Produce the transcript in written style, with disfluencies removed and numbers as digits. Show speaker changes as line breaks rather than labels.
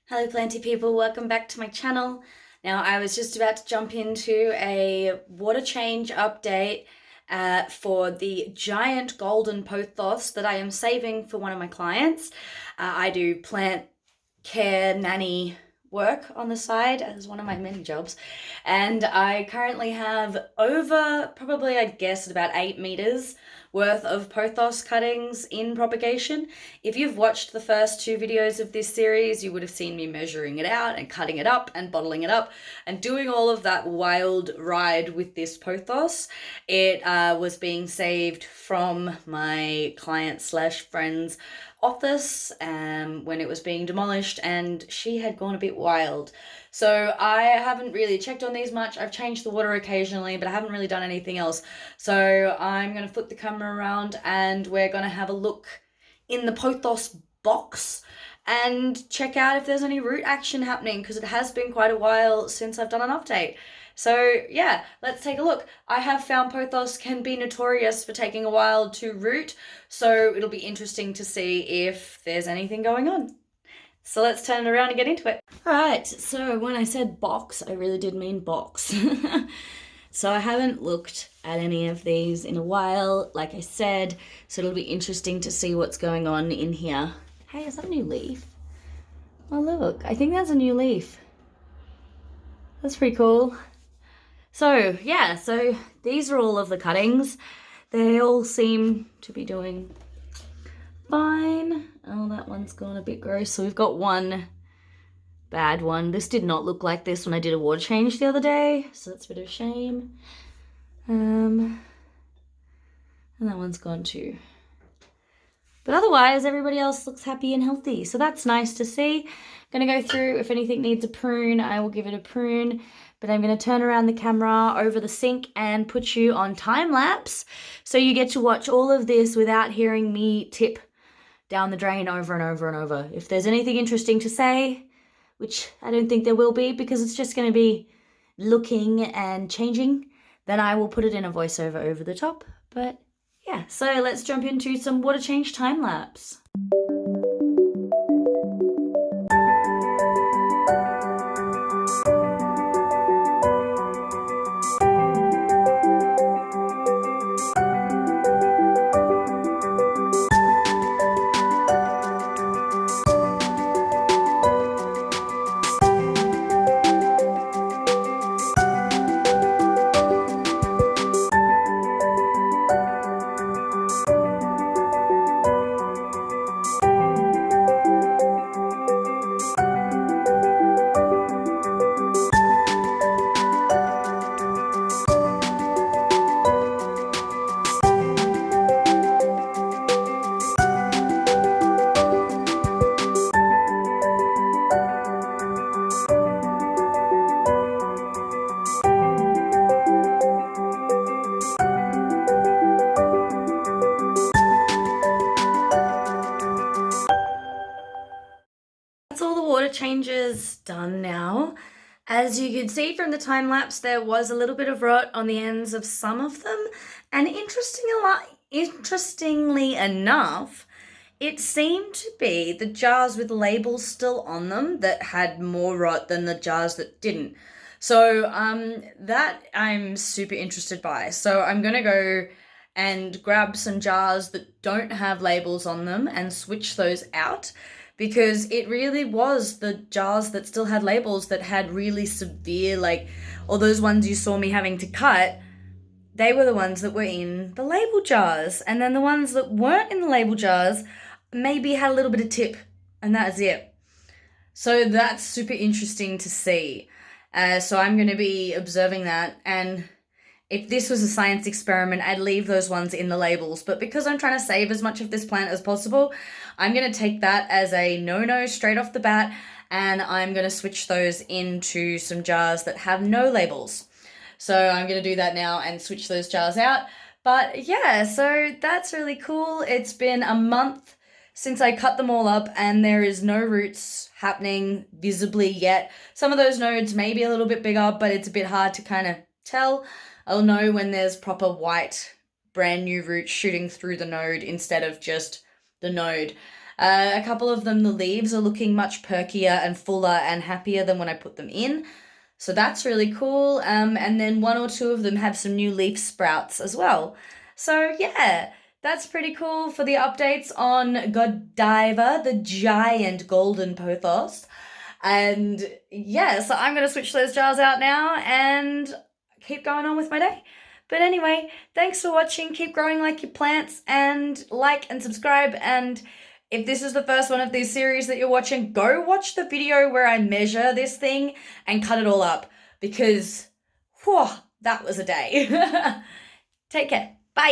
Hello planty people, welcome back to my channel. Now I was just about to jump into a water change update for the giant golden pothos that I am saving for one of my clients. I do plant care nanny work on the side as one of my many jobs, and I currently have over probably I'd guess about 8 meters worth of pothos cuttings in propagation. If you've watched the first 2 videos of this series, you would have seen me measuring it out and cutting it up and bottling it up and doing all of that wild ride with this pothos. It was being saved from my client slash friend's office when it was being demolished, and she had gone a bit wild. So I haven't really checked on these much. I've changed the water occasionally, but I haven't really done anything else. So I'm going to flip the camera around and we're going to have a look in the pothos box and check out if there's any root action happening, because it has been quite a while since I've done an update. So yeah, let's take a look. I have found pothos can be notorious for taking a while to root, so it'll be interesting to see if there's anything going on. So let's turn it around and get into it. All right, so when I said box, I really did mean box. So I haven't looked at any of these in a while, like I said, so it'll be interesting to see what's going on in here. Hey, is that a new leaf? Oh look, I think that's a new leaf. That's pretty cool. So yeah, so these are all of the cuttings. They all seem to be doing fine. Oh, that one's gone a bit gross. So we've got one bad one. This did not look like this when I did a water change the other day, so that's a bit of a shame. And that one's gone too. But otherwise, everybody else looks happy and healthy, so that's nice to see. I'm gonna go through, if anything needs a prune, I will give it a prune, but I'm gonna turn around the camera over the sink and put you on time lapse, so you get to watch all of this without hearing me tip down the drain over and over and over. If there's anything interesting to say, which I don't think there will be because it's just gonna be looking and changing, then I will put it in a voiceover over the top. But yeah, so let's jump into some water change time lapse. That's all the water changes done now. As you could see from the time lapse, there was a little bit of rot on the ends of some of them, and interestingly enough, it seemed to be the jars with labels still on them that had more rot than the jars that didn't. So that I'm super interested by. So I'm gonna go and grab some jars that don't have labels on them and switch those out, because it really was the jars that still had labels that had really severe, like, all those ones you saw me having to cut, they were the ones that were in the label jars. And then the ones that weren't in the label jars maybe had a little bit of tip, and that's it. So that's super interesting to see. So I'm going to be observing that, and if this was a science experiment, I'd leave those ones in the labels. But because I'm trying to save as much of this plant as possible, I'm going to take that as a no-no straight off the bat, and I'm going to switch those into some jars that have no labels. So I'm going to do that now and switch those jars out. But yeah, so that's really cool. It's been a month since I cut them all up, and there is no roots happening visibly yet. Some of those nodes may be a little bit bigger, but it's a bit hard to kind of tell. I'll know when there's proper white brand new roots shooting through the node instead of just the node. A couple of them, the leaves are looking much perkier and fuller and happier than when I put them in. So that's really cool. And then one or two of them have some new leaf sprouts as well. So yeah, that's pretty cool for the updates on Godiva, the giant golden pothos. And yeah, so I'm going to switch those jars out now and keep going on with my day. But anyway, thanks for watching. Keep growing like your plants, and like and subscribe. And if this is the first one of these series that you're watching, go watch the video where I measure this thing and cut it all up, because whew, that was a day. Take care.